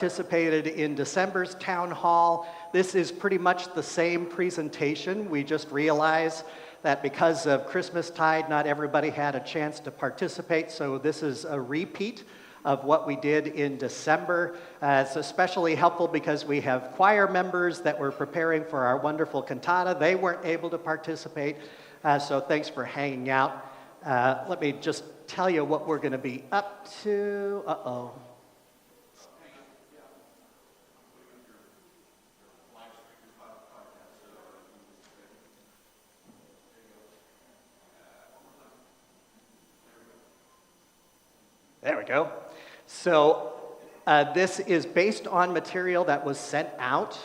Participated in December's town hall. This is pretty much the same presentation. We just realized that because of Christmastide, not everybody had a chance to participate, so this is a repeat of what we did in December. It's especially helpful because we have choir members that were preparing for our wonderful cantata. They weren't able to participate, so thanks for hanging out. Let me just tell you what we're going to be up to. Uh-oh. There we go. So this is based on material that was sent out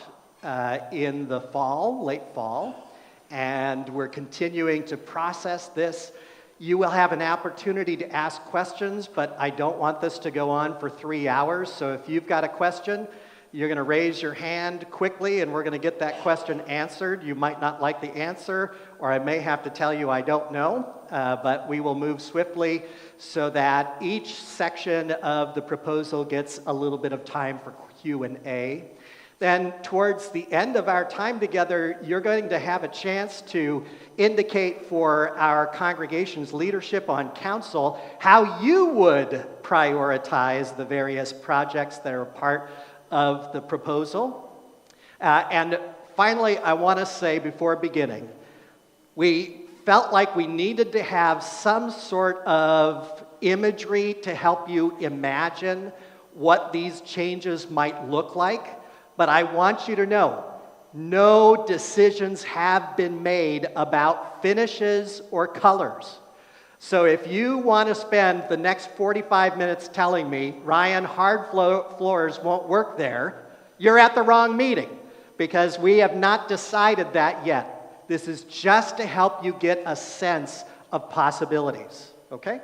in the fall, late fall, and we're continuing to process this. You will have an opportunity to ask questions, but I don't want this to go on for 3 hours, so if you've got a question, you're going to raise your hand quickly and we're going to get that question answered. You might not like the answer, or I may have to tell you I don't know, but we will move swiftly so that each section of the proposal gets a little bit of time for Q&A. Then towards the end of our time together, you're going to have a chance to indicate for our congregation's leadership on council how you would prioritize the various projects that are part of the proposal. And finally, I want to say before beginning, we felt like we needed to have some sort of imagery to help you imagine what these changes might look like. But I want you to know, no decisions have been made about finishes or colors. So if you want to spend the next 45 minutes telling me, Ryan, hard floors won't work there, you're at the wrong meeting, because we have not decided that yet. This is just to help you get a sense of possibilities, okay?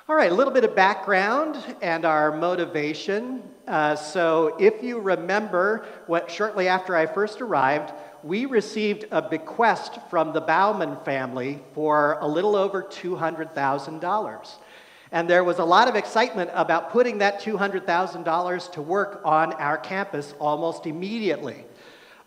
All right, a little bit of background and our motivation. So if you remember, shortly after I first arrived, we received a bequest from the Bauman family for a little over $200,000. And there was a lot of excitement about putting that $200,000 to work on our campus almost immediately.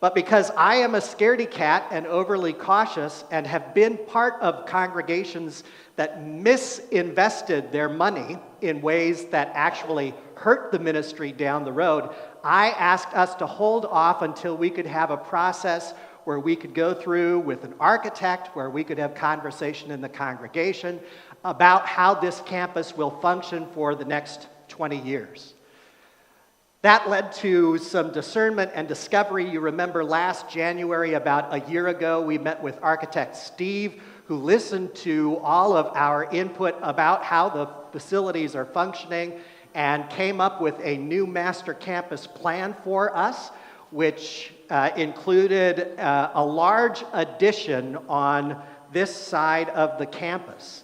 But because I am a scaredy cat and overly cautious and have been part of congregations that misinvested their money in ways that actually hurt the ministry down the road, I asked us to hold off until we could have a process where we could go through with an architect, where we could have conversation in the congregation about how this campus will function for the next 20 years. That led to some discernment and discovery. You remember last January, about a year ago, we met with architect Steve, who listened to all of our input about how the facilities are functioning and came up with a new master campus plan for us, which included a large addition on this side of the campus.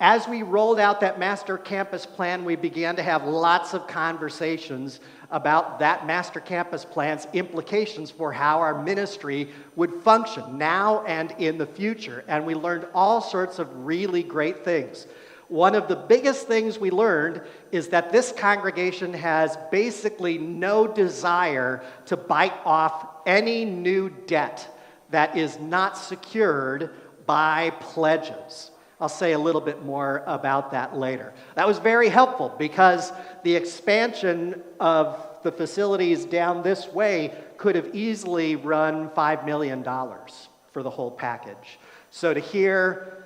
As we rolled out that master campus plan, we began to have lots of conversations about that master campus plan's implications for how our ministry would function now and in the future. And we learned all sorts of really great things. One of the biggest things we learned is that this congregation has basically no desire to bite off any new debt that is not secured by pledges. I'll say a little bit more about that later. That was very helpful because the expansion of the facilities down this way could have easily run $5 million for the whole package. So to hear,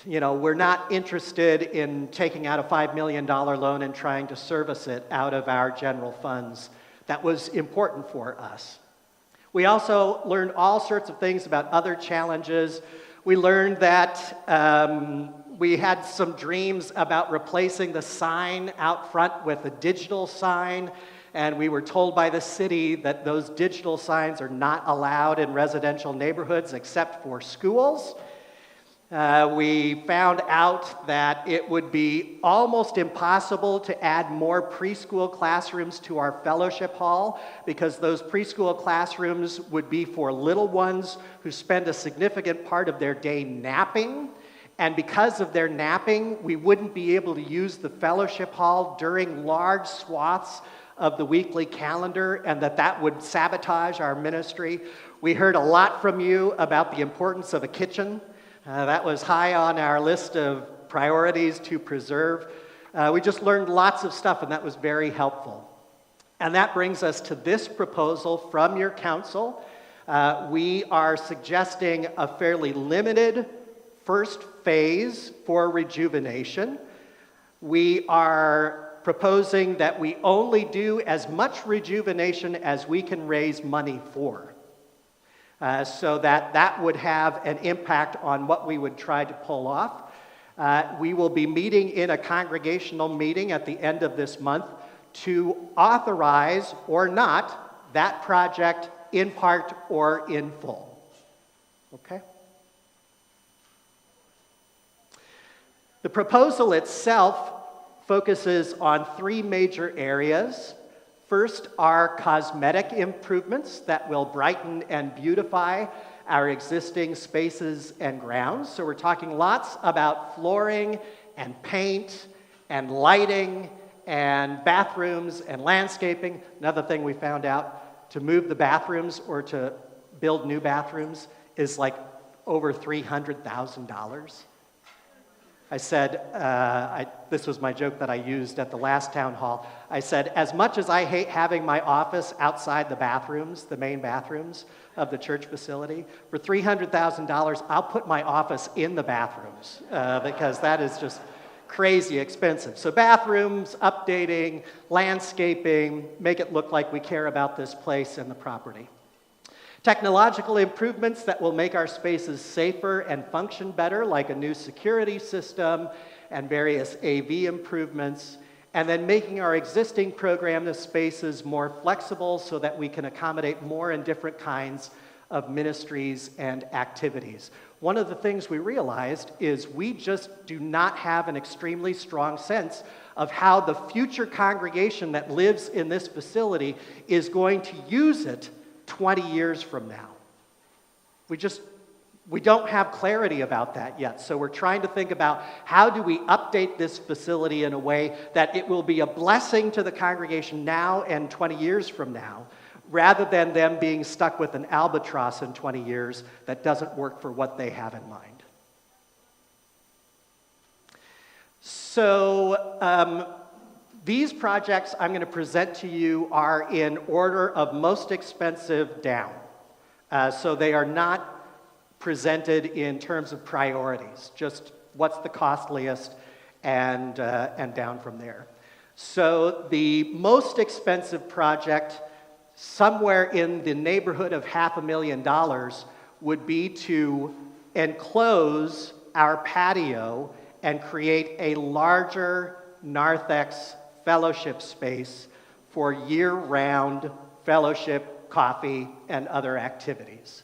we're not interested in taking out a $5 million loan and trying to service it out of our general funds, that was important for us. We also learned all sorts of things about other challenges. We learned that we had some dreams about replacing the sign out front with a digital sign, and we were told by the city that those digital signs are not allowed in residential neighborhoods except for schools. We found out that it would be almost impossible to add more preschool classrooms to our fellowship hall because those preschool classrooms would be for little ones who spend a significant part of their day napping, And because of their napping, we wouldn't be able to use the fellowship hall during large swaths of the weekly calendar, and that would sabotage our ministry. We heard a lot from you about the importance of a kitchen. That was high on our list of priorities to preserve. We just learned lots of stuff, and that was very helpful. And that brings us to this proposal from your council. We are suggesting a fairly limited first phase for Rejuvenation. We are proposing that we only do as much rejuvenation as we can raise money for. So that would have an impact on what we would try to pull off. We will be meeting in a congregational meeting at the end of this month to authorize or not that project in part or in full. Okay? The proposal itself focuses on three major areas. First are cosmetic improvements that will brighten and beautify our existing spaces and grounds. So we're talking lots about flooring and paint and lighting and bathrooms and landscaping. Another thing we found out, to move the bathrooms or to build new bathrooms is like over $300,000. I said, this was my joke that I used at the last town hall. I said, as much as I hate having my office outside the bathrooms, the main bathrooms of the church facility, for $300,000, I'll put my office in the bathrooms because that is just crazy expensive. So bathrooms, updating, landscaping, make it look like we care about this place and the property. Technological improvements that will make our spaces safer and function better, like a new security system and various AV improvements, and then making our existing program spaces more flexible so that we can accommodate more and different kinds of ministries and activities. One of the things we realized is we just do not have an extremely strong sense of how the future congregation that lives in this facility is going to use it 20 years from now. We don't have clarity about that yet. So we're trying to think about how do we update this facility in a way that it will be a blessing to the congregation now and 20 years from now, rather than them being stuck with an albatross in 20 years that doesn't work for what they have in mind. So these projects I'm going to present to you are in order of most expensive down. So they are not presented in terms of priorities, just what's the costliest and down from there. So the most expensive project, somewhere in the neighborhood of $500,000, would be to enclose our patio and create a larger narthex fellowship space for year-round fellowship, coffee, and other activities.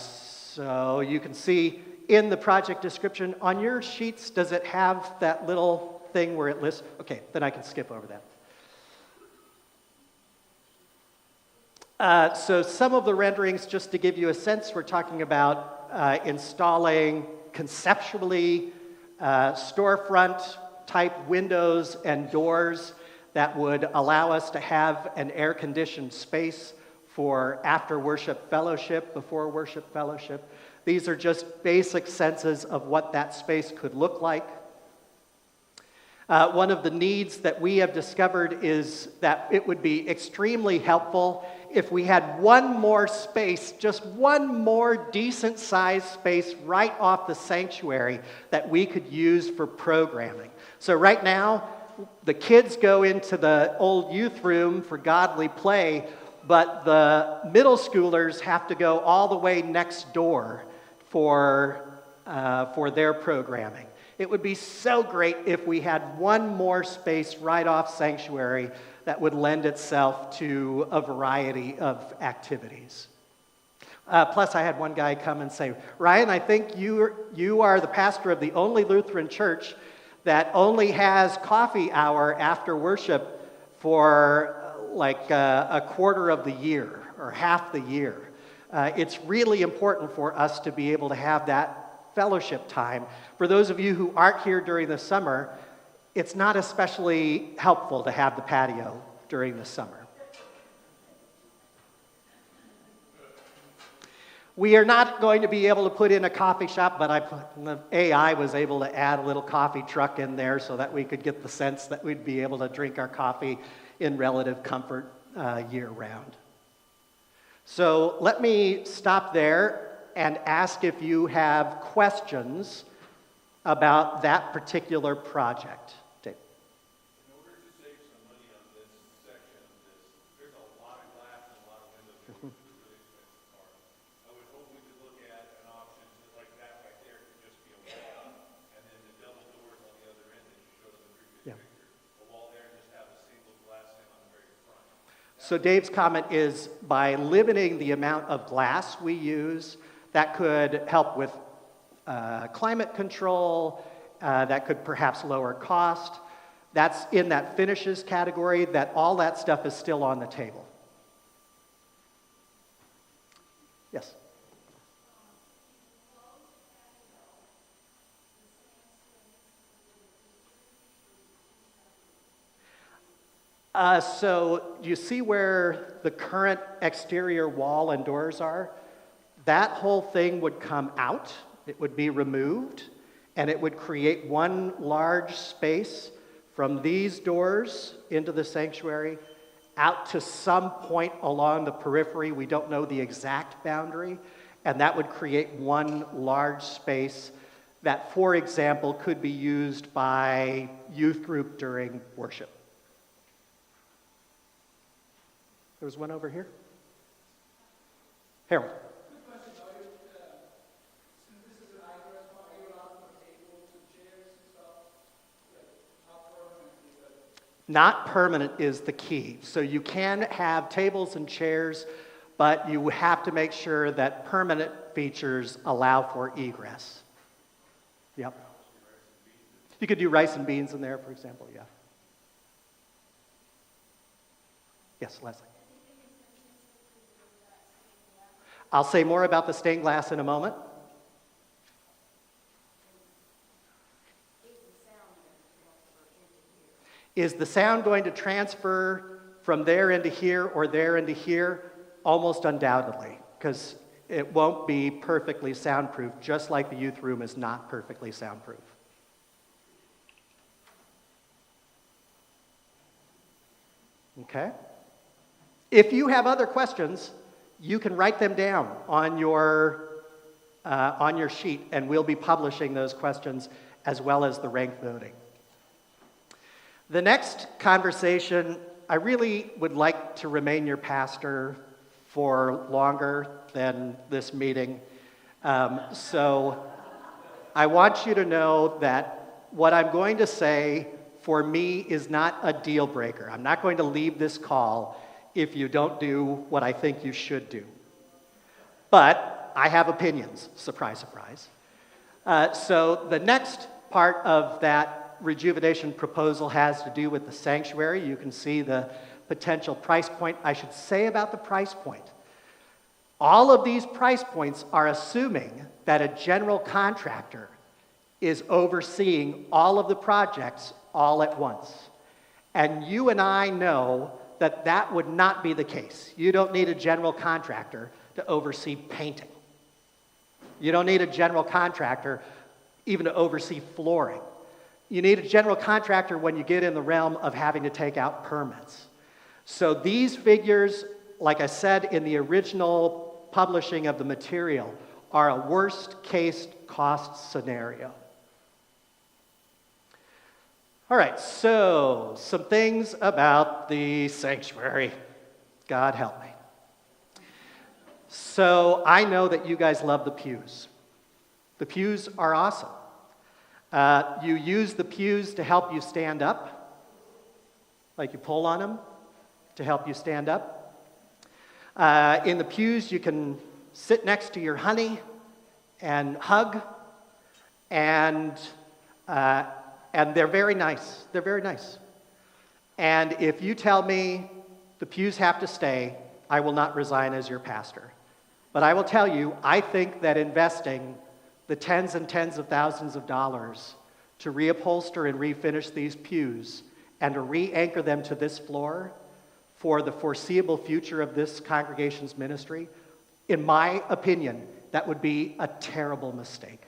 So you can see in the project description, on your sheets, does it have that little thing where it lists? Okay, then I can skip over that. So some of the renderings, just to give you a sense, we're talking about installing conceptually storefront type windows and doors that would allow us to have an air-conditioned space for after worship fellowship, before worship fellowship. These are just basic senses of what that space could look like. One of the needs that we have discovered is that it would be extremely helpful if we had one more space, just one more decent-sized space right off the sanctuary that we could use for programming. So right now, the kids go into the old youth room for godly play, but the middle schoolers have to go all the way next door for their programming. It would be so great if we had one more space right off sanctuary that would lend itself to a variety of activities. Plus, I had one guy come and say, Ryan, I think you are the pastor of the only Lutheran church that only has coffee hour after worship for like a quarter of the year or half the year. It's really important for us to be able to have that fellowship time. For those of you who aren't here during the summer, it's not especially helpful to have the patio during the summer. We are not going to be able to put in a coffee shop, but the AI was able to add a little coffee truck in there so that we could get the sense that we'd be able to drink our coffee in relative comfort year-round. So let me stop there and ask if you have questions about that particular project. Dave. In order to save some money on this section of this, there's a lot of glass and a lot of windows. It's a really expensive part. I would hope we could look at an option like that right there could just be a wall, and then the double doors on the other end that you showed in the previous picture. A wall there and just have a single glass in on the very front. So Dave's comment is by limiting the amount of glass we use, that could help with climate control, that could perhaps lower cost. That's in that finishes category, that all that stuff is still on the table. Yes? So you see where the current exterior wall and doors are? That whole thing would come out. It would be removed, and it would create one large space from these doors into the sanctuary out to some point along the periphery. We don't know the exact boundary, and that would create one large space that, for example, could be used by youth group during worship. There was one over here. Harold. Not permanent is the key. So you can have tables and chairs, but you have to make sure that permanent features allow for egress. Yep. You could do rice and beans in there, for example, yeah. Yes, Leslie. I'll say more about the stained glass in a moment. Is the sound going to transfer from there into here or there into here? Almost undoubtedly, because it won't be perfectly soundproof, just like the youth room is not perfectly soundproof. Okay? If you have other questions, you can write them down on your sheet, and we'll be publishing those questions as well as the ranked voting. The next conversation, I really would like to remain your pastor for longer than this meeting. So I want you to know that what I'm going to say for me is not a deal breaker. I'm not going to leave this call if you don't do what I think you should do. But I have opinions, surprise, surprise. So the next part of that Rejuvenation proposal has to do with the sanctuary. You can see the potential price point. I should say about the price point. All of these price points are assuming that a general contractor is overseeing all of the projects all at once. And you and I know that that would not be the case. You don't need a general contractor to oversee painting. You don't need a general contractor even to oversee flooring. You need a general contractor when you get in the realm of having to take out permits. So these figures, like I said in the original publishing of the material, are a worst-case cost scenario. All right, so some things about the sanctuary. God help me. So I know that you guys love the pews. The pews are awesome. You use the pews to help you stand up, like you pull on them to help you stand up. In the pews, you can sit next to your honey and hug, and they're very nice. They're very nice. And if you tell me the pews have to stay, I will not resign as your pastor. But I will tell you, I think that investing the tens and tens of thousands of dollars to reupholster and refinish these pews and to re-anchor them to this floor for the foreseeable future of this congregation's ministry, in my opinion, that would be a terrible mistake.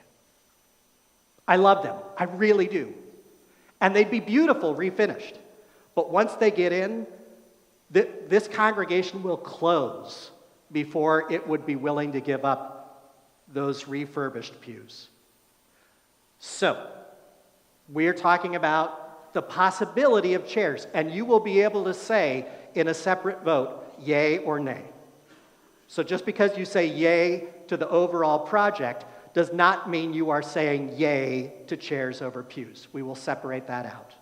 I love them. I really do. And they'd be beautiful refinished. But once they get in, this congregation will close before it would be willing to give up those refurbished pews. So, we're talking about the possibility of chairs, and you will be able to say in a separate vote, yay or nay. So just because you say yay to the overall project does not mean you are saying yay to chairs over pews. We will separate that out.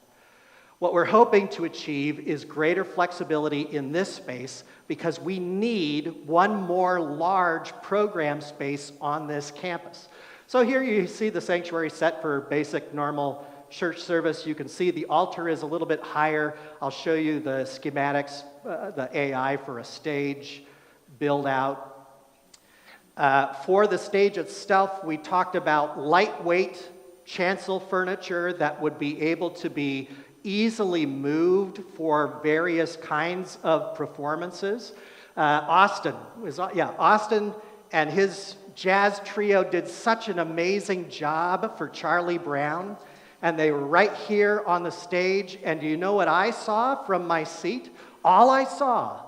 What we're hoping to achieve is greater flexibility in this space because we need one more large program space on this campus. So here you see the sanctuary set for basic normal church service. You can see the altar is a little bit higher. I'll show you the schematics, the AI for a stage build out. For the stage itself, we talked about lightweight chancel furniture that would be able to be easily moved for various kinds of performances. Austin and his jazz trio did such an amazing job for Charlie Brown, and they were right here on the stage, and do you know what I saw from my seat? All I saw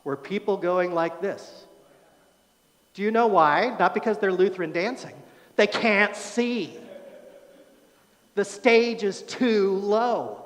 were people going like this. Do you know why? Not because they're Lutheran dancing. They can't see. The stage is too low.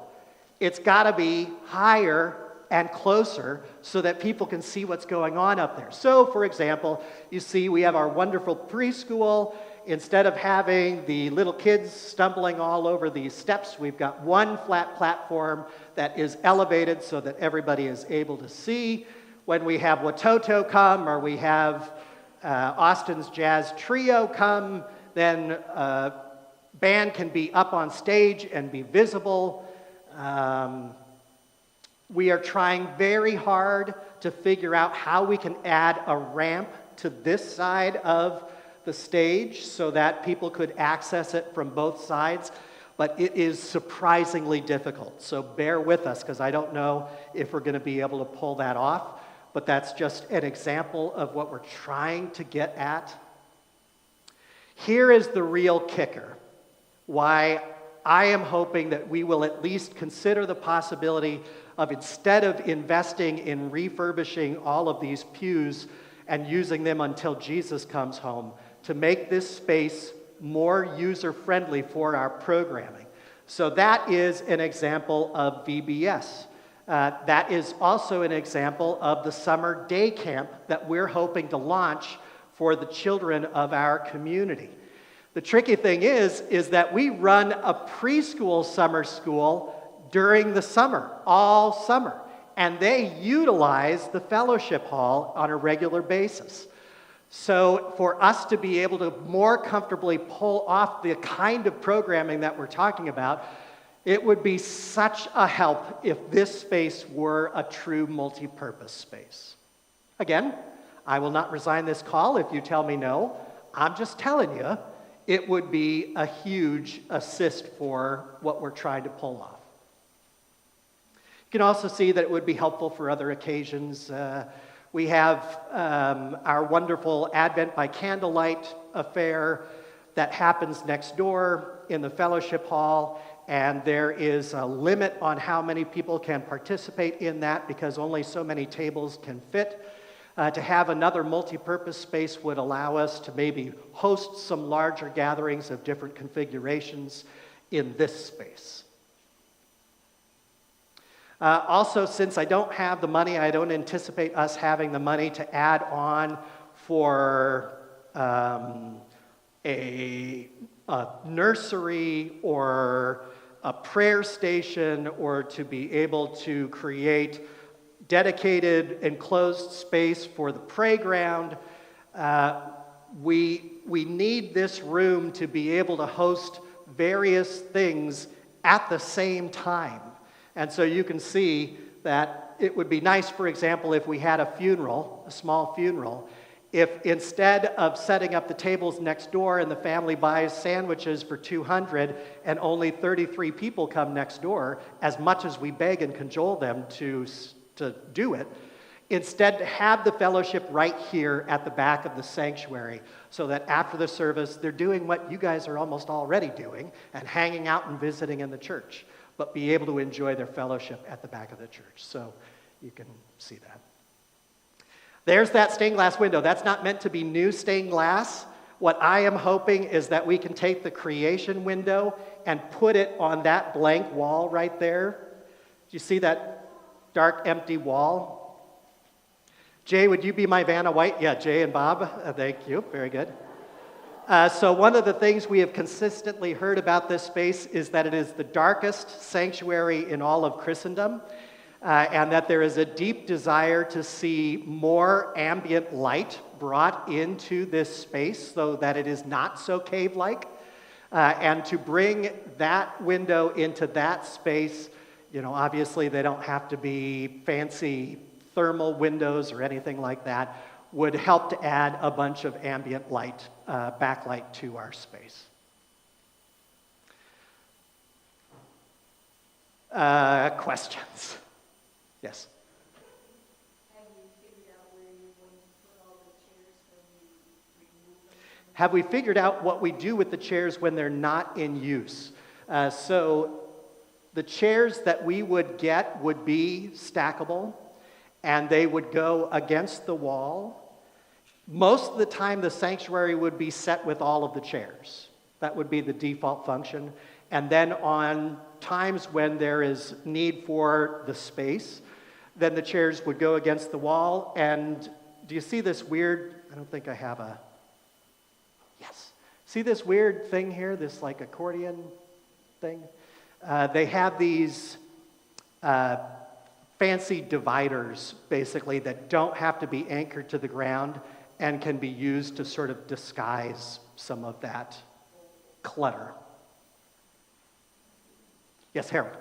It's got to be higher and closer so that people can see what's going on up there. So, for example, you see we have our wonderful preschool. Instead of having the little kids stumbling all over these steps, we've got one flat platform that is elevated so that everybody is able to see. When we have Watoto come or we have Austin's Jazz Trio come, then band can be up on stage and be visible. We are trying very hard to figure out how we can add a ramp to this side of the stage so that people could access it from both sides, but it is surprisingly difficult. So bear with us because I don't know if we're going to be able to pull that off, but that's just an example of what we're trying to get at. Here is the real kicker. Why I am hoping that we will at least consider the possibility of, instead of investing in refurbishing all of these pews and using them until Jesus comes home, to make this space more user-friendly for our programming. So that is an example of VBS. That is also an example of the summer day camp that we're hoping to launch for the children of our community. The tricky thing is that we run a preschool summer school during the summer, all summer, and they utilize the fellowship hall on a regular basis. So for us to be able to more comfortably pull off the kind of programming that we're talking about, it would be such a help if this space were a true multi-purpose space. Again, I will not resign this call if you tell me no. I'm just telling you, it would be a huge assist for what we're trying to pull off. You can also see that it would be helpful for other occasions. We have our wonderful Advent by Candlelight affair that happens next door in the fellowship hall, and there is a limit on how many people can participate in that because only so many tables can fit. To have another multi-purpose space would allow us to maybe host some larger gatherings of different configurations in this space. Also, since I don't have the money, I don't anticipate us having the money to add on for a nursery or a prayer station or to be able to create dedicated enclosed space for the playground. We need this room to be able to host various things at the same time. And so you can see that it would be nice, for example, if we had a funeral, a small funeral, If instead of setting up the tables next door and the family buys sandwiches for 200 and only 33 people come next door, as much as we beg and cajole them to do it, instead have the fellowship right here at the back of the sanctuary so that after the service they're doing what you guys are almost already doing and hanging out and visiting in the church, but be able to enjoy their fellowship at the back of the church. So you can see that. There's that stained glass window. That's not meant to be new stained glass. What I am hoping is that we can take the creation window and put it on that blank wall right there. Do you see that dark, empty wall? Jay, would you be my Vanna White? Yeah, Jay and Bob. Thank you. Very good. So one of the things we have consistently heard about this space is that it is the darkest sanctuary in all of Christendom. And that there is a deep desire to see more ambient light brought into this space so that it is not so cave-like. And to bring that window into that space, obviously they don't have to be fancy thermal windows or anything like that, would help to add a bunch of ambient light, backlight to our space. Questions? Yes. Have we figured out what we do with the chairs when they're not in use? So the chairs that we would get would be stackable, and they would go against the wall. Most of the time, the sanctuary would be set with all of the chairs. That would be the default function. And then on times when there is need for the space, then the chairs would go against the wall. And do you see this weird, I don't think I have a, yes. See this weird thing here, this like accordion thing? They have these fancy dividers, basically, that don't have to be anchored to the ground and can be used to sort of disguise some of that clutter. Yes, Harold.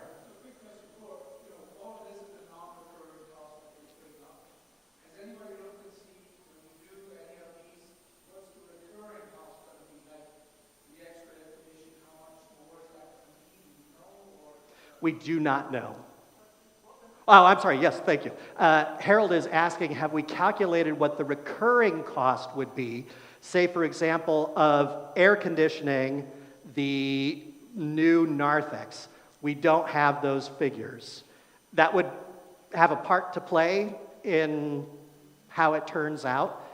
We do not know. Oh, I'm sorry. Yes, thank you. Harold is asking, have we calculated what the recurring cost would be, say, for example, of air conditioning the new narthex? We don't have those figures. That would have a part to play in how it turns out,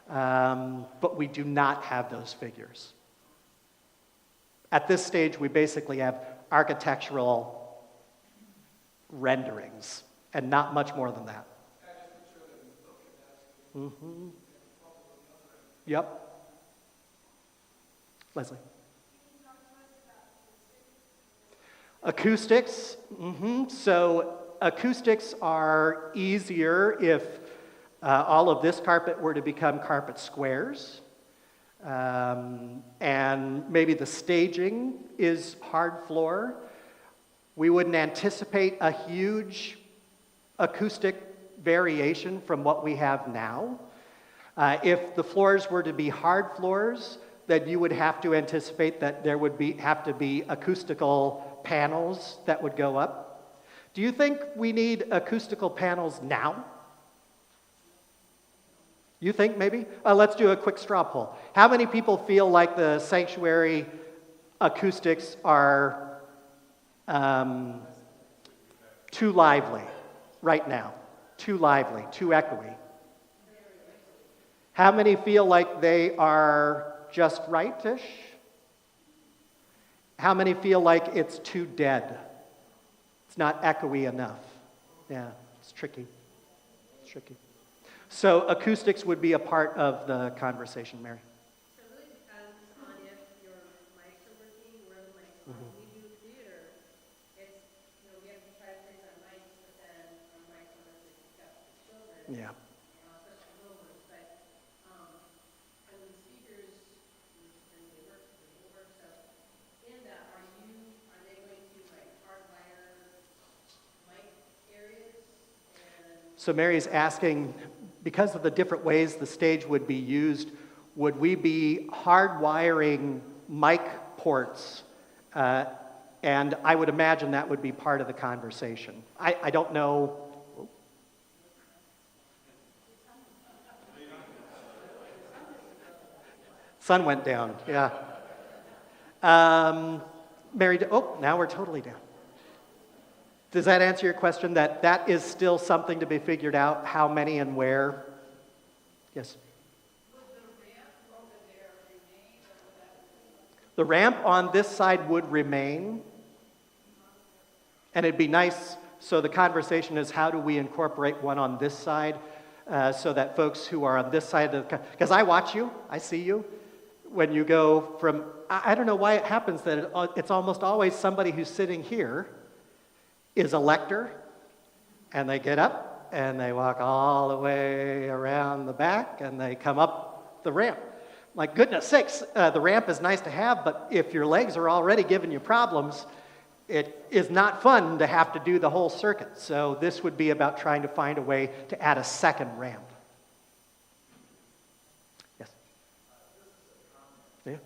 but we do not have those figures. At this stage, we basically have architectural renderings, and not much more than that. Mm-hmm. Yep. Leslie. Acoustics. Mm-hmm. So acoustics are easier if all of this carpet were to become carpet squares. And maybe the staging is hard floor. We wouldn't anticipate a huge acoustic variation from what we have now. If the floors were to be hard floors, then you would have to anticipate that there would have to be acoustical panels that would go up. Do you think we need acoustical panels now? You think maybe? Let's do a quick straw poll. How many people feel like the sanctuary acoustics are too lively right now? Too lively, too echoey. How many feel like they are just right-ish? How many feel like it's too dead? It's not echoey enough. Yeah, it's tricky. It's tricky. So acoustics would be a part of the conversation, Mary. So it really depends on if your mics are working, where the mics are. Mm-hmm. When we do theater, it's, we have to try to fix our mics, but then our mics are less pick up the children. Yeah. Especially little ones. But and the speakers, and they work. So in that, are they going to like hardwire mic areas? So Mary's asking, because of the different ways the stage would be used, would we be hardwiring mic ports? And I would imagine that would be part of the conversation. I don't know. Sun went down, yeah. Now we're totally down. Does that answer your question? That is still something to be figured out, how many and where? Yes? The ramp on this side would remain, and it'd be nice, so the conversation is how do we incorporate one on this side so that folks who are on this side of the, because I watch you, I see you, when you go from, I don't know why it happens that it's almost always somebody who's sitting here is a lector, and they get up and they walk all the way around the back and they come up the ramp. My goodness sakes, the ramp is nice to have, but if your legs are already giving you problems, it is not fun to have to do the whole circuit. So this would be about trying to find a way to add a second ramp. Yes? Yeah?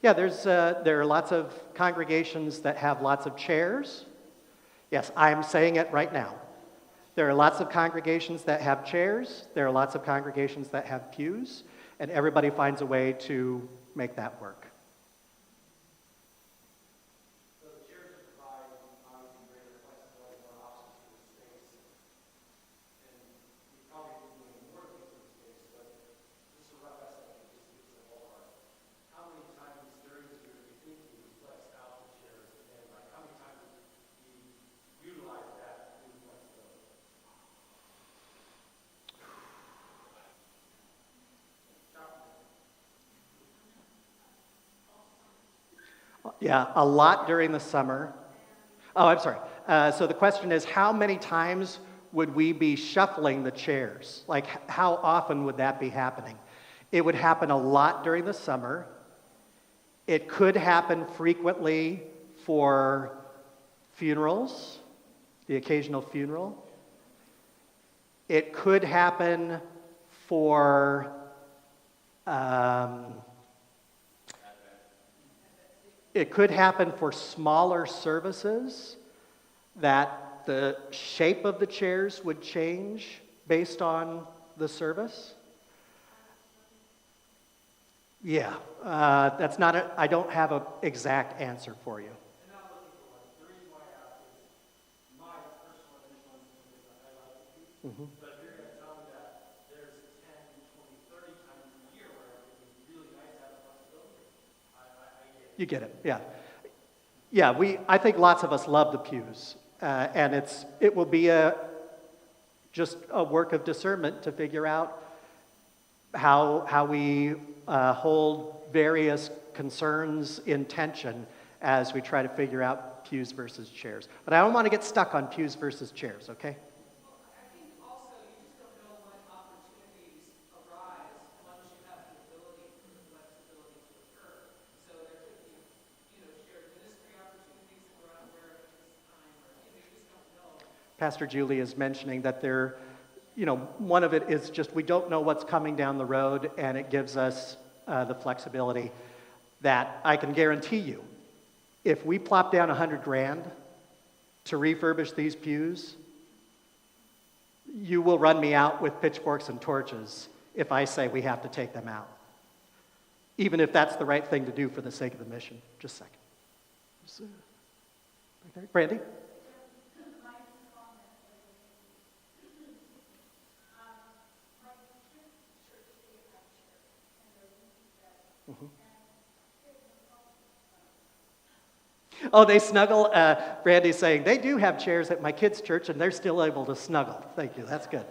Yeah, there are lots of congregations that have lots of chairs. Yes, I'm saying it right now. There are lots of congregations that have chairs. There are lots of congregations that have pews, and everybody finds a way to make that work. So the chairs provide obviously greater flexibility for options for the space, and we probably be doing more things for the space, but just a rough estimate, just to give us a ballpark. How many times during the year do you think you flex out the chairs, and like how many times do you utilize that new flexibility? Yeah, a lot during the summer. Oh, I'm sorry. So the question is, how many times would we be shuffling the chairs? Like, how often would that be happening? It would happen a lot during the summer. It could happen frequently for funerals, the occasional funeral. It could happen for smaller services that the shape of the chairs would change based on the service. Yeah, that's not I don't have an exact answer for you. And I'm looking for one. The reason why I ask is my personal initial instinct is that I like to be, but if you're going to tell me that there's 10, 20, 30 times a year where it would be really nice to have a flexibility, I get it. You get it, yeah. Yeah, I think lots of us love the pews, and it will be just a work of discernment to figure out how we hold various concerns in tension as we try to figure out pews versus chairs. But I don't want to get stuck on pews versus chairs, okay? Well, I think also you just don't know when opportunities arise once you have the ability for the flexibility to occur. So there could be, shared ministry opportunities that we're unaware of at this time, or you just don't know. Pastor Julie is mentioning that one of it is just we don't know what's coming down the road, and it gives us the flexibility that I can guarantee you, if we plop down $100,000 to refurbish these pews, you will run me out with pitchforks and torches if I say we have to take them out, even if that's the right thing to do for the sake of the mission. Just a second. Brandy? Oh, they snuggle. Brandy's saying, they do have chairs at my kids' church, and they're still able to snuggle. Thank you. That's good.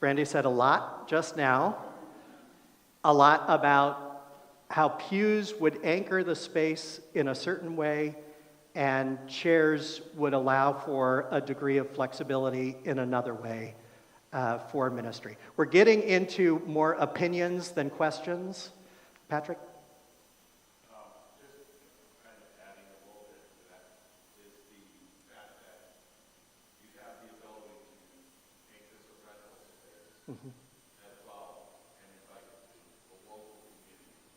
Brandy said a lot just now, a lot about how pews would anchor the space in a certain way and chairs would allow for a degree of flexibility in another way for ministry. We're getting into more opinions than questions. Patrick? Just kind of adding a little bit to that is the fact that you have the ability to make this a rental space as well and invite the local community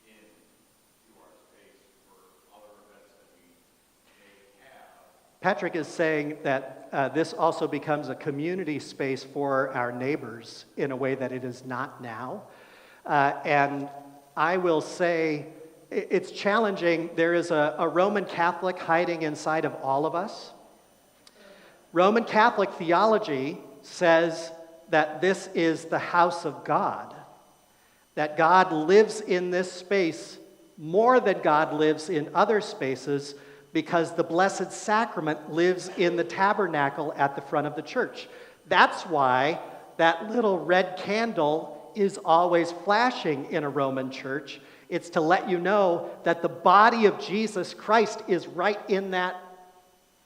into our space for other events that we may have. Patrick is saying that this also becomes a community space for our neighbors in a way that it is not now. And I will say it's challenging. There is a Roman Catholic hiding inside of all of us. Roman Catholic theology says that this is the house of God, that God lives in this space more than God lives in other spaces because the Blessed Sacrament lives in the tabernacle at the front of the church. That's why that little red candle is always flashing in a Roman church. It's to let you know that the body of Jesus Christ is right in that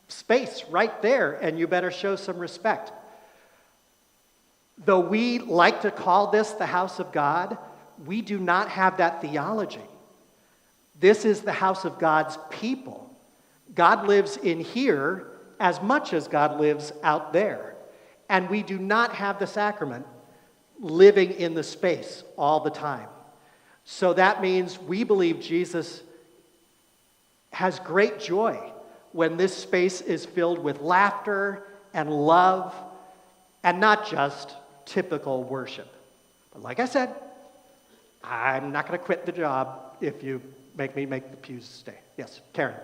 space, right there, and you better show some respect. Though we like to call this the house of God, we do not have that theology. This is the house of God's people. God lives in here as much as God lives out there. And we do not have the sacrament living in the space all the time. So that means we believe Jesus has great joy when this space is filled with laughter and love and not just typical worship. But like I said, I'm not going to quit the job if you make me make the pews stay. Yes, Karen.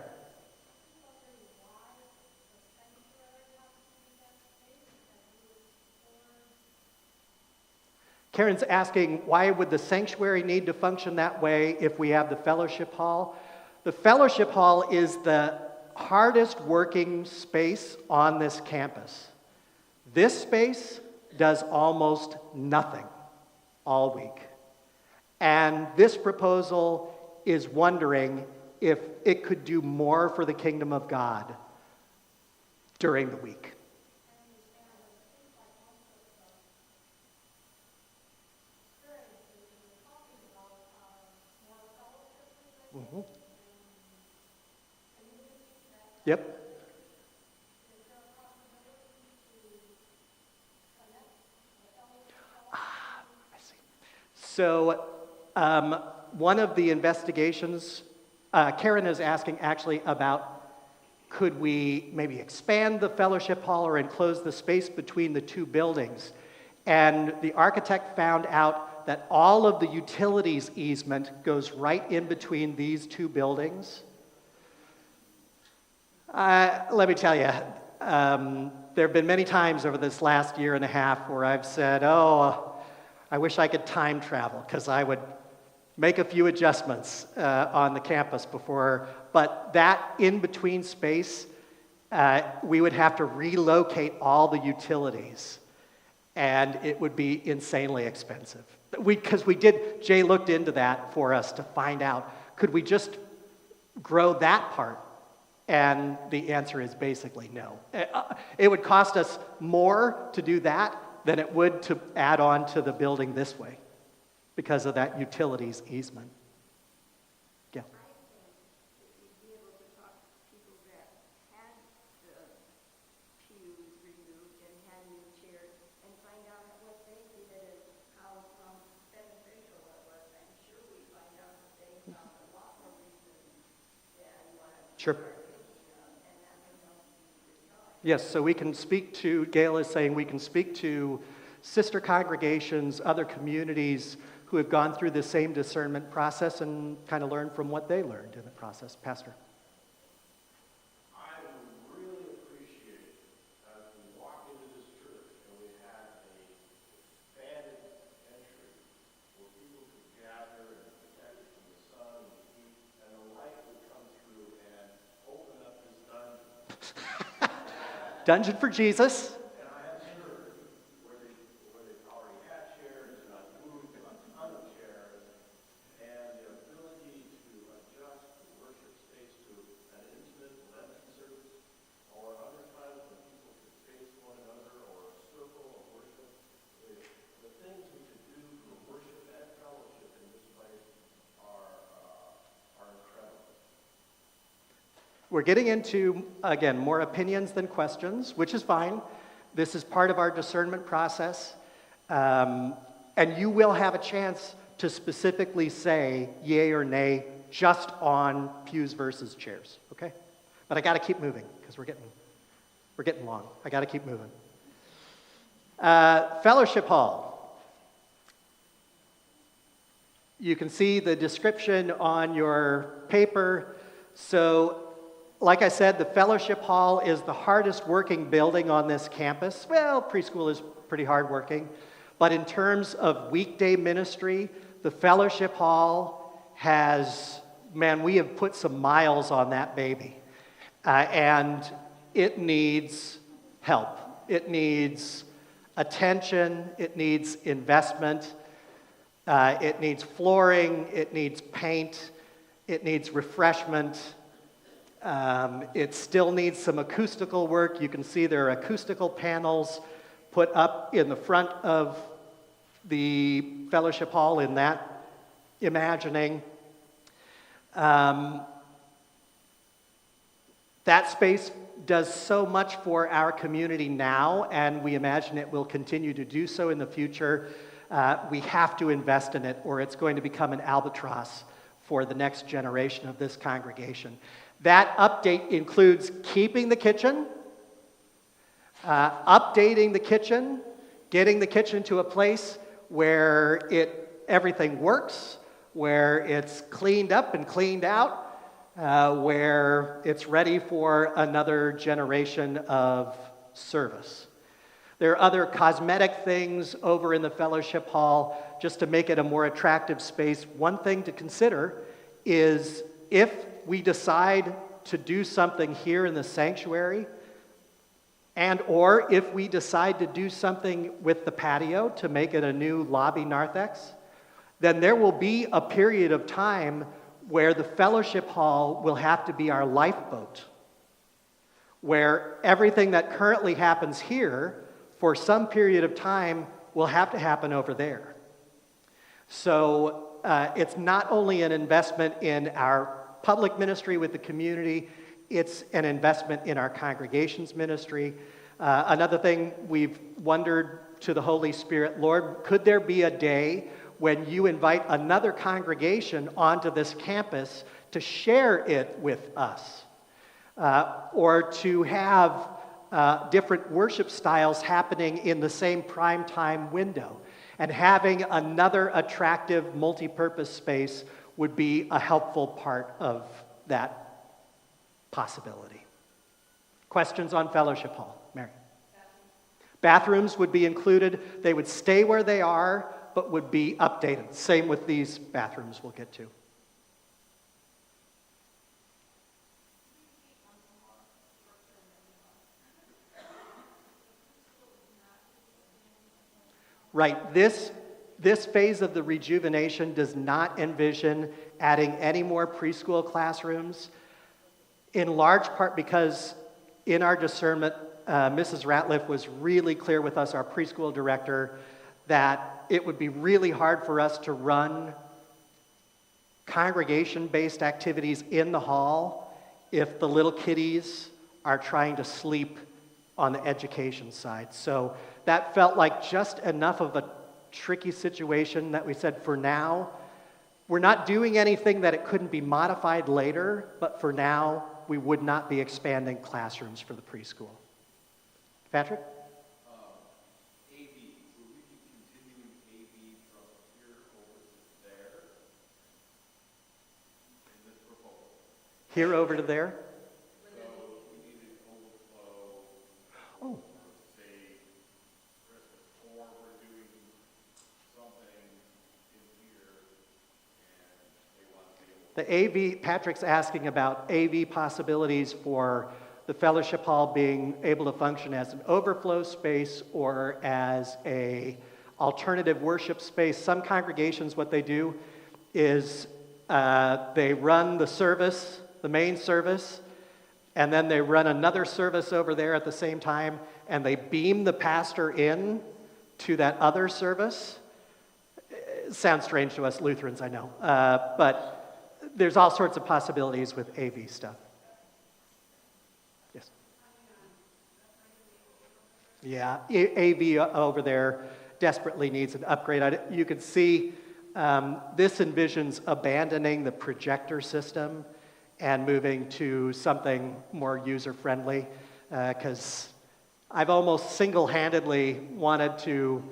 Karen's asking, why would the sanctuary need to function that way if we have the fellowship hall? The fellowship hall is the hardest working space on this campus. This space does almost nothing all week. And this proposal is wondering if it could do more for the kingdom of God during the week. Mm-hmm. Yep. I see. So one of the investigations, Karen is asking actually about could we maybe expand the fellowship hall or enclose the space between the two buildings? And the architect found out that all of the utilities easement goes right in between these two buildings. Let me tell you, there have been many times over this last year and a half where I've said, oh, I wish I could time travel because I would make a few adjustments on the campus before, but that in-between space, we would have to relocate all the utilities, and it would be insanely expensive. Because Jay looked into that for us to find out, could we just grow that part? And the answer is basically no. It would cost us more to do that than it would to add on to the building this way because of that utilities easement. Yeah. I think that you'd be able to talk to people that had the pews removed and had new chairs and find out what they did, how beneficial it was. I'm sure we find out that they found a lot more reasons than what Sure. we're thinking of, and that would help you decide. Yes, so we can speak to, Gail is saying we can speak to sister congregations, other communities who have gone through the same discernment process and kind of learn from what they learned in the process. Pastor. I would really appreciate as we walk into this church and we had a expanded entry where people could gather and protect from the sun and the heat, and the light would come through and open up this dungeon. Dungeon for Jesus. And I have heard where they We're getting into, again, more opinions than questions, which is fine. This is part of our discernment process. And you will have a chance to specifically say yay or nay just on pews versus chairs, okay? But I got to keep moving because we're getting long. I got to keep moving. Fellowship hall. You can see the description on your paper. So, like I said, the fellowship hall is the hardest working building on this campus. Well, preschool is pretty hard working. But in terms of weekday ministry, the fellowship hall has, man, we have put some miles on that baby. And it needs help. It needs attention. It needs investment. It needs flooring. It needs paint. It needs refreshment. It still needs some acoustical work. You can see there are acoustical panels put up in the front of the fellowship hall in that imagining. That space does so much for our community now, and we imagine it will continue to do so in the future. We have to invest in it, or it's going to become an albatross for the next generation of this congregation. That update includes keeping the kitchen, updating the kitchen, getting the kitchen to a place where everything works, where it's cleaned up and cleaned out, where it's ready for another generation of service. There are other cosmetic things over in the fellowship hall just to make it a more attractive space. One thing to consider is if we decide to do something here in the sanctuary, and or if we decide to do something with the patio to make it a new lobby narthex, then there will be a period of time where the fellowship hall will have to be our lifeboat, where everything that currently happens here for some period of time will have to happen over there. So it's not only an investment in our public ministry with the community, it's an investment in our congregation's ministry. Another thing we've wondered to the Holy Spirit, Lord, could there be a day when you invite another congregation onto this campus to share it with us? Or to have different worship styles happening in the same prime time window. And having another attractive multi-purpose space would be a helpful part of that possibility. Questions on fellowship hall? Mary? Bathrooms would be included. They would stay where they are, but would be updated. Same with these bathrooms we'll get to. Right, this phase of the rejuvenation does not envision adding any more preschool classrooms, in large part because in our discernment, Mrs. Ratliff was really clear with us, our preschool director, that it would be really hard for us to run congregation-based activities in the hall if the little kiddies are trying to sleep on the education side. So that felt like just enough of a tricky situation that we said, for now, we're not doing anything that it couldn't be modified later, but for now, we would not be expanding classrooms for the preschool. Patrick? AV, will we be continuing AV from here over to there in this proposal? Here over to there? So we need an overflow. Oh. Say Christmas, or we're doing something in here and they want to be able The AV, Patrick's asking about AV possibilities for the fellowship hall being able to function as an overflow space or as a alternative worship space. Some congregations, what they do is they run the service, the main service, and then they run another service over there at the same time, and they beam the pastor in to that other service. It sounds strange to us Lutherans, I know, but there's all sorts of possibilities with AV stuff. Yeah, AV over there desperately needs an upgrade. You can see this envisions abandoning the projector system and moving to something more user-friendly, because I've almost single-handedly wanted to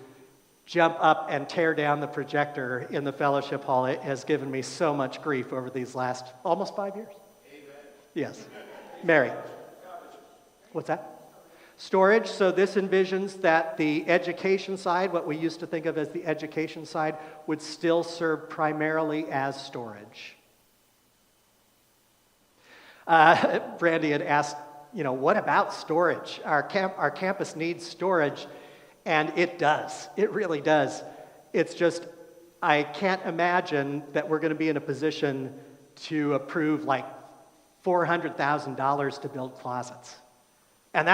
jump up and tear down the projector in the fellowship hall. It has given me so much grief over these last almost 5 years. Amen. Yes. Mary. What's that? Storage. So this envisions that the education side, what we used to think of as the education side, would still serve primarily as storage. Brandy had asked, what about storage? Our campus needs storage. And it does. It really does. It's just, I can't imagine that we're going to be in a position to approve like $400,000 to build closets. And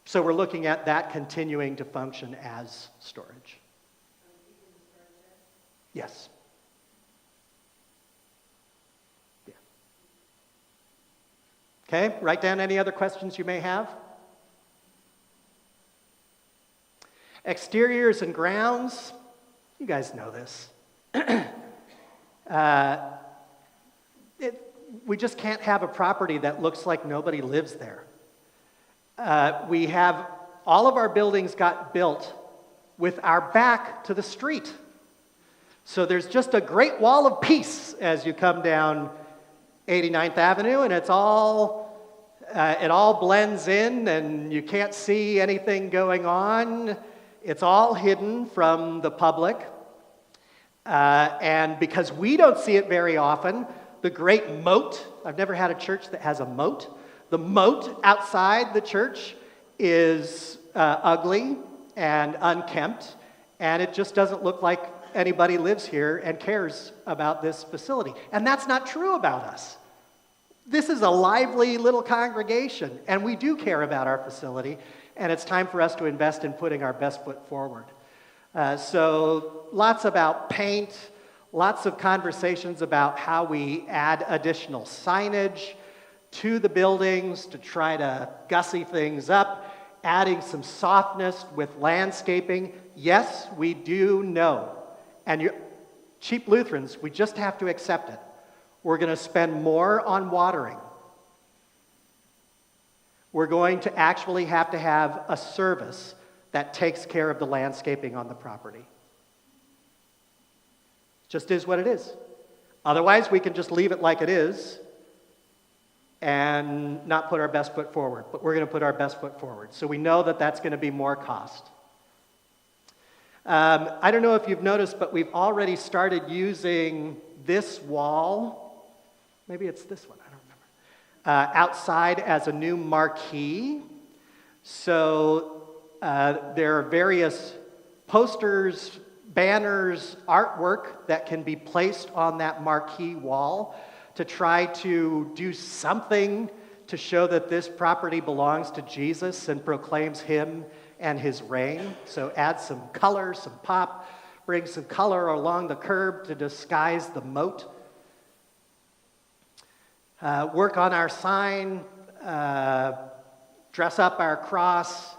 so we're looking at that continuing to function as storage. Yes. Yeah. Okay, write down any other questions you may have. Exteriors and grounds, you guys know this. We just can't have a property that looks like nobody lives there. We have, all of our buildings got built with our back to the street. So there's just a great wall of peace as you come down 89th Avenue, and it all blends in, and you can't see anything going on. It's all hidden from the public. And because we don't see it very often, the great moat, I've never had a church that has a moat. The moat outside the church is ugly and unkempt, and it just doesn't look like anybody lives here and cares about this facility. And that's not true about us. This is a lively little congregation, and we do care about our facility. And it's time for us to invest in putting our best foot forward. So lots about paint, lots of conversations about how we add additional signage to the buildings to try to gussy things up, adding some softness with landscaping. Yes, we do know. And cheap Lutherans, we just have to accept it. We're going to spend more on watering. We're going to actually have to have a service that takes care of the landscaping on the property. Just is what it is. Otherwise, we can just leave it like it is and not put our best foot forward. But we're going to put our best foot forward. So we know that that's going to be more cost. I don't know if you've noticed, but we've already started using this wall. Maybe it's this one. I don't remember. Outside as a new marquee. So there are various posters, banners, artwork that can be placed on that marquee wall to try to do something to show that this property belongs to Jesus and proclaims him and his reign. So add some color, some pop, bring some color along the curb to disguise the moat. Work on our sign, dress up our cross,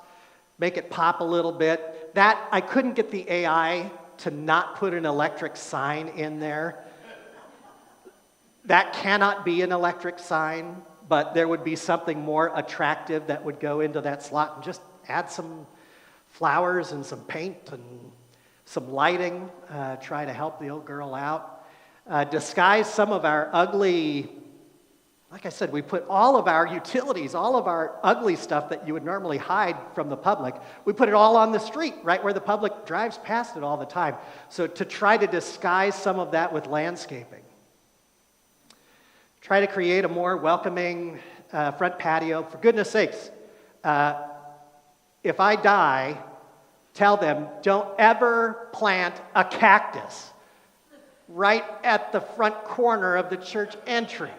make it pop a little bit. That, I couldn't get the AI to not put an electric sign in there. That cannot be an electric sign, but there would be something more attractive that would go into that slot, and just add some flowers and some paint and some lighting, try to help the old girl out. Disguise some of our ugly, like I said, we put all of our utilities, all of our ugly stuff that you would normally hide from the public, we put it all on the street, right where the public drives past it all the time. So to try to disguise some of that with landscaping. Try to create a more welcoming front patio. For goodness sakes, if I die, tell them, don't ever plant a cactus right at the front corner of the church entry.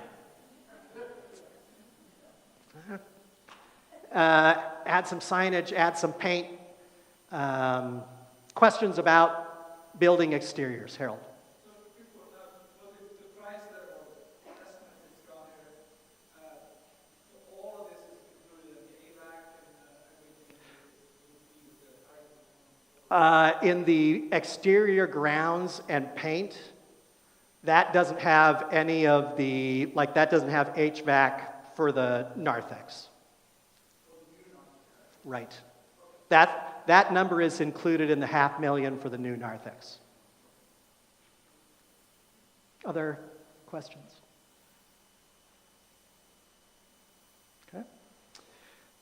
Add some signage, add some paint. Questions about building exteriors, Harold? In the exterior grounds and paint, that doesn't have any of the, like that doesn't have HVAC for the narthex. Right. That number is included in the $500,000 for the new narthex. Other questions? Okay.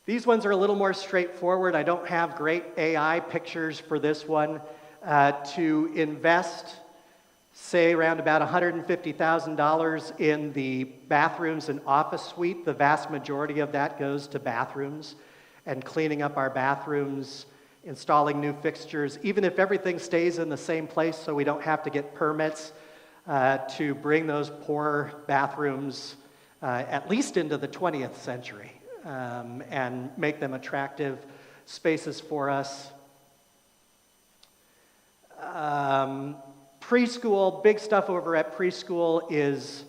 These ones are a little more straightforward. I don't have great AI pictures for this one. To invest, say, around about $150,000 in the bathrooms and office suite, the vast majority of that goes to bathrooms and cleaning up our bathrooms, installing new fixtures, even if everything stays in the same place so we don't have to get permits to bring those poor bathrooms at least into the 20th century and make them attractive spaces for us. Preschool, big stuff over at preschool is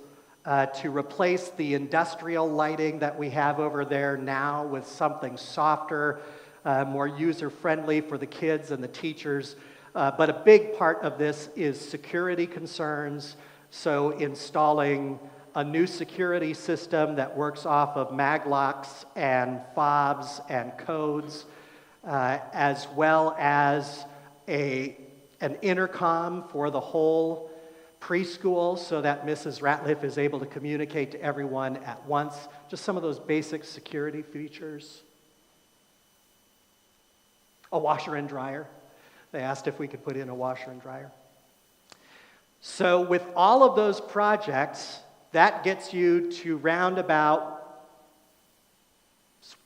to replace the industrial lighting that we have over there now with something softer, more user-friendly for the kids and the teachers. But a big part of this is security concerns, so installing a new security system that works off of maglocks and fobs and codes, as well as an intercom for the whole preschool so that Mrs. Ratliff is able to communicate to everyone at once. Just some of those basic security features. A washer and dryer. They asked if we could put in a washer and dryer. So with all of those projects, that gets you to round about,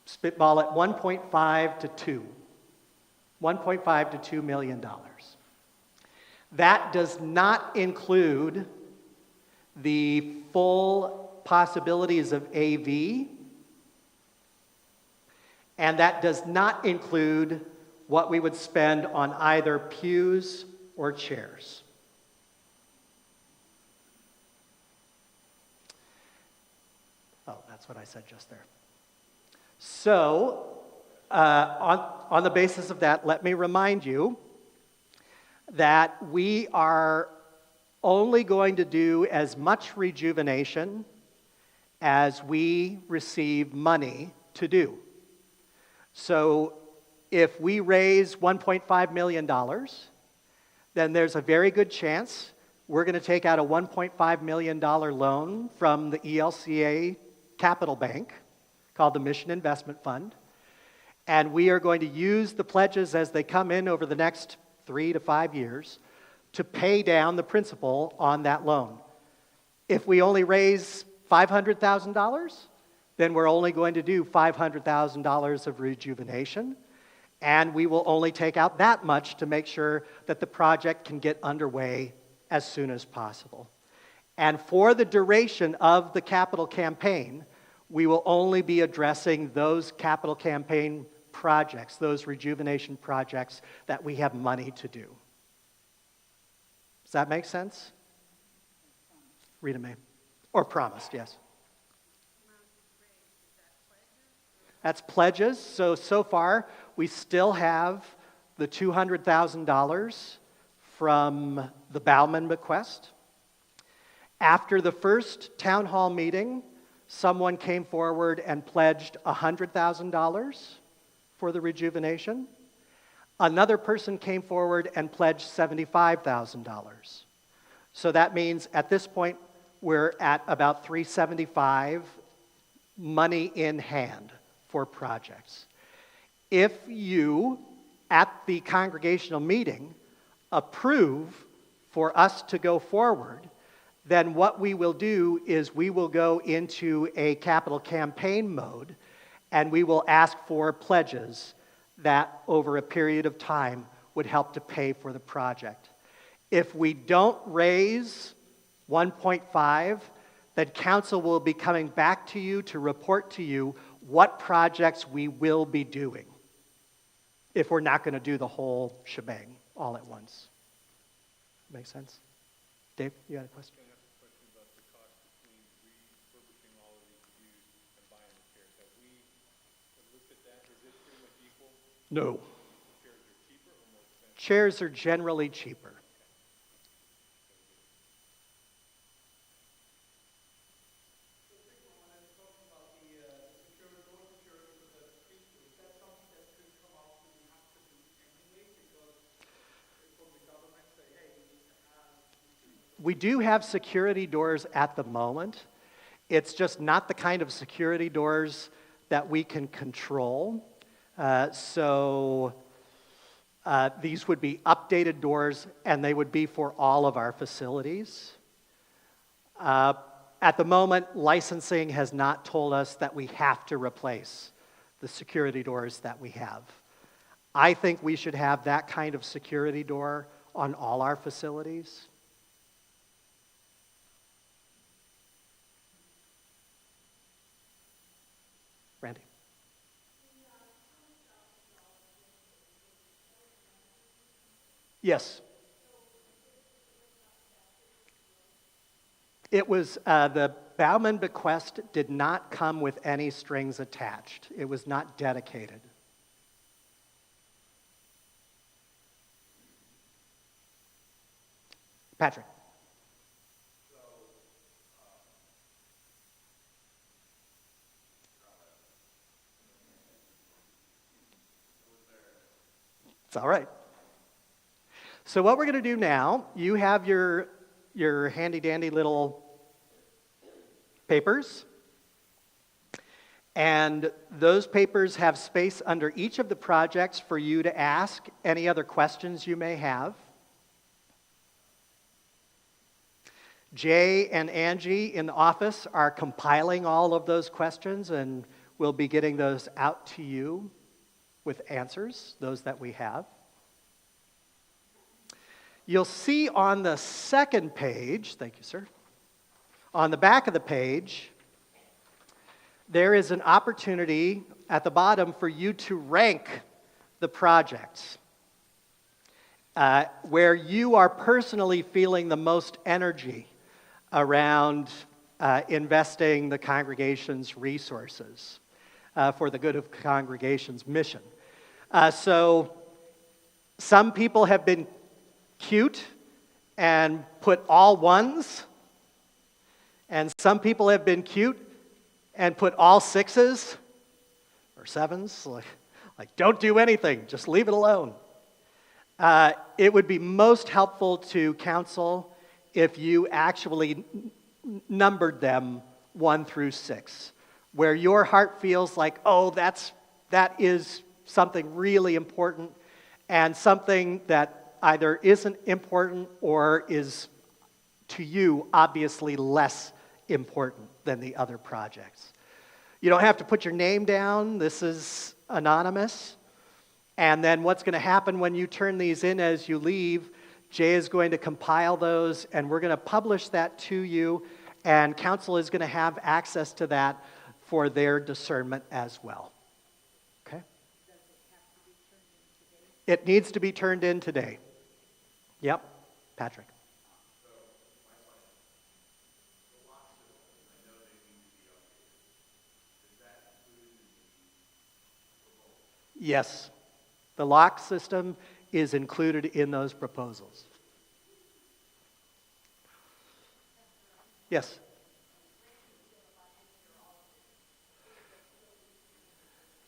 spitball at 1.5 to 2. 1.5 to $2 million. That does not include the full possibilities of AV, and that does not include what we would spend on either pews or chairs. Oh, that's what I said just there. So, on the basis of that, let me remind you that we are only going to do as much rejuvenation as we receive money to do. So if we raise $1.5 million, then there's a very good chance we're going to take out a $1.5 million loan from the ELCA Capital Bank, called the Mission Investment Fund, and we are going to use the pledges as they come in over the next 3 to 5 years to pay down the principal on that loan. If we only raise $500,000, then we're only going to do $500,000 of rejuvenation, and we will only take out that much to make sure that the project can get underway as soon as possible. And for the duration of the capital campaign, we will only be addressing those capital campaign projects, those rejuvenation projects that we have money to do. Does that make sense? Rita May. Or promised, yes. That's pledges. So far, we still have the $200,000 from the Bauman bequest. After the first town hall meeting, someone came forward and pledged $100,000 for the rejuvenation. Another person came forward and pledged $75,000. So that means at this point, we're at about $375 money in hand for projects. If you, at the congregational meeting, approve for us to go forward, then what we will do is we will go into a capital campaign mode, and we will ask for pledges that over a period of time would help to pay for the project. If we don't raise 1.5, then council will be coming back to you to report to you what projects we will be doing if we're not going to do the whole shebang all at once. Make sense? Dave, you got a question? I have a question about the cost between refurbishing all of these pews and buying the chairs. Have we looked at that? Is it pretty much equal? No. Chairs are cheaper or more expensive? chairs are generally cheaper. We do have security doors at the moment. It's just not the kind of security doors that we can control. These would be updated doors, and they would be for all of our facilities. At the moment, licensing has not told us that we have to replace the security doors that we have. I think we should have that kind of security door on all our facilities. Randy? Yes. It was, the Bauman bequest did not come with any strings attached. It was not dedicated. Patrick? It's all right. So what we're going to do now, you have your handy-dandy little papers. And those papers have space under each of the projects for you to ask any other questions you may have. Jay and Angie in the office are compiling all of those questions, and we'll be getting those out to you with answers, those that we have. You'll see on the second page, thank you, sir, on the back of the page, there is an opportunity at the bottom for you to rank the projects where you are personally feeling the most energy around investing the congregation's resources for the good of the congregation's mission. So some people have been cute and put all ones, and some people have been cute and put all sixes or sevens, like don't do anything, just leave it alone. It would be most helpful to council if you actually numbered them 1 through 6, where your heart feels like, oh, that is something really important, and something that either isn't important or is, to you, obviously less important than the other projects. You don't have to put your name down. This is anonymous. And then what's going to happen when you turn these in as you leave, Jay is going to compile those, and we're going to publish that to you, and council is going to have access to that for their discernment as well. Okay? It needs to be turned in today. Yep. Patrick. Yes. The lock system is included in those proposals. Yes.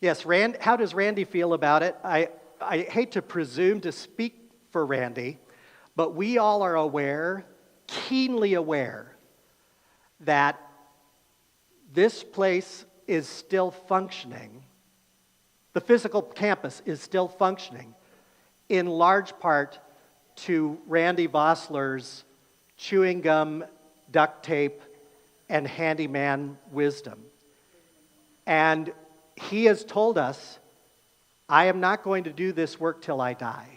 Yes, how does Randy feel about it? I hate to presume to speak for Randy, but we all are aware, keenly aware, that this place is still functioning. The physical campus is still functioning, in large part to Randy Vossler's chewing gum, duct tape, and handyman wisdom. And he has told us, I am not going to do this work till I die.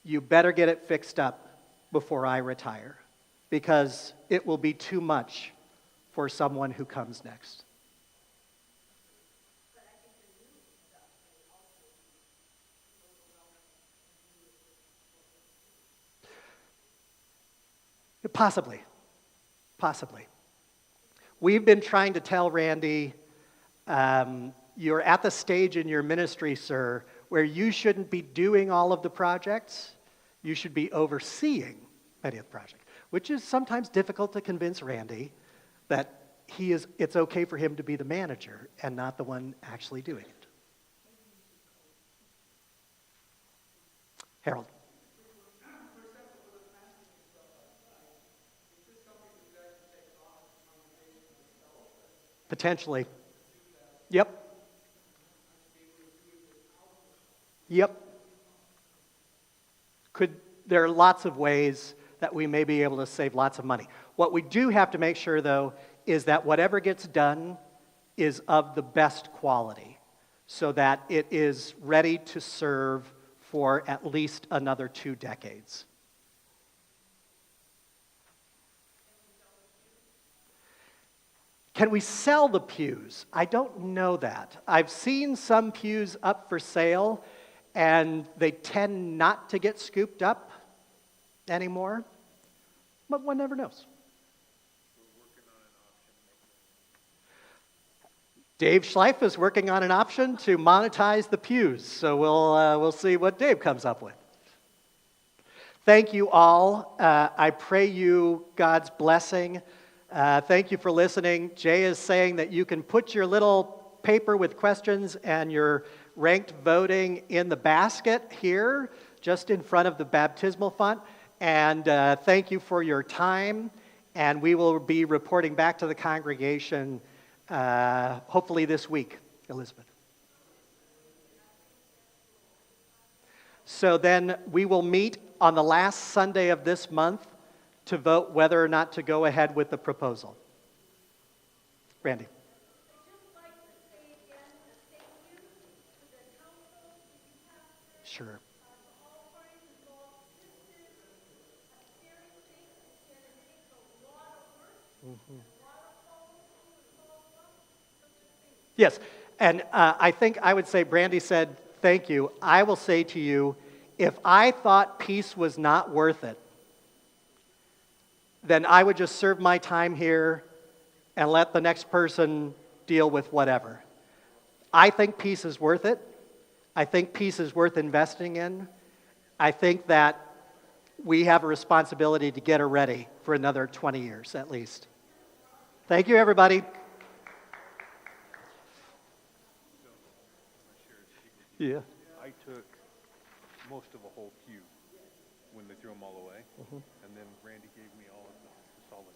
You better get it fixed up before I retire, because it will be too much for someone who comes next. Possibly. We've been trying to tell Randy, you're at the stage in your ministry, sir, where you shouldn't be doing all of the projects. You should be overseeing many of the projects, which is sometimes difficult to convince Randy that it's okay for him to be the manager and not the one actually doing it. Harold. Potentially. Yep. Yep. There are lots of ways that we may be able to save lots of money. What we do have to make sure, though, is that whatever gets done is of the best quality so that it is ready to serve for at least another 2 decades. Can we sell the pews? I don't know that. I've seen some pews up for sale, and they tend not to get scooped up anymore, but one never knows. Dave Schleif is working on an option to monetize the pews, so we'll see what Dave comes up with. Thank you all. I pray you God's blessing. Thank you for listening. Jay is saying that you can put your little paper with questions and your ranked voting in the basket here, just in front of the baptismal font. And thank you for your time. And we will be reporting back to the congregation hopefully this week, Elizabeth. So then we will meet on the last Sunday of this month to vote whether or not to go ahead with the proposal. Randy. Sure. Mm-hmm. Yes, and I think I would say, Brandy said, thank you. I will say to you, if I thought peace was not worth it, then I would just serve my time here and let the next person deal with whatever. I think peace is worth it. I think peace is worth investing in. I think that we have a responsibility to get her ready for another 20 years at least. Thank you, everybody. Yeah. I took most of a whole pew when they threw them all away, and then Randy gave me all of the solid.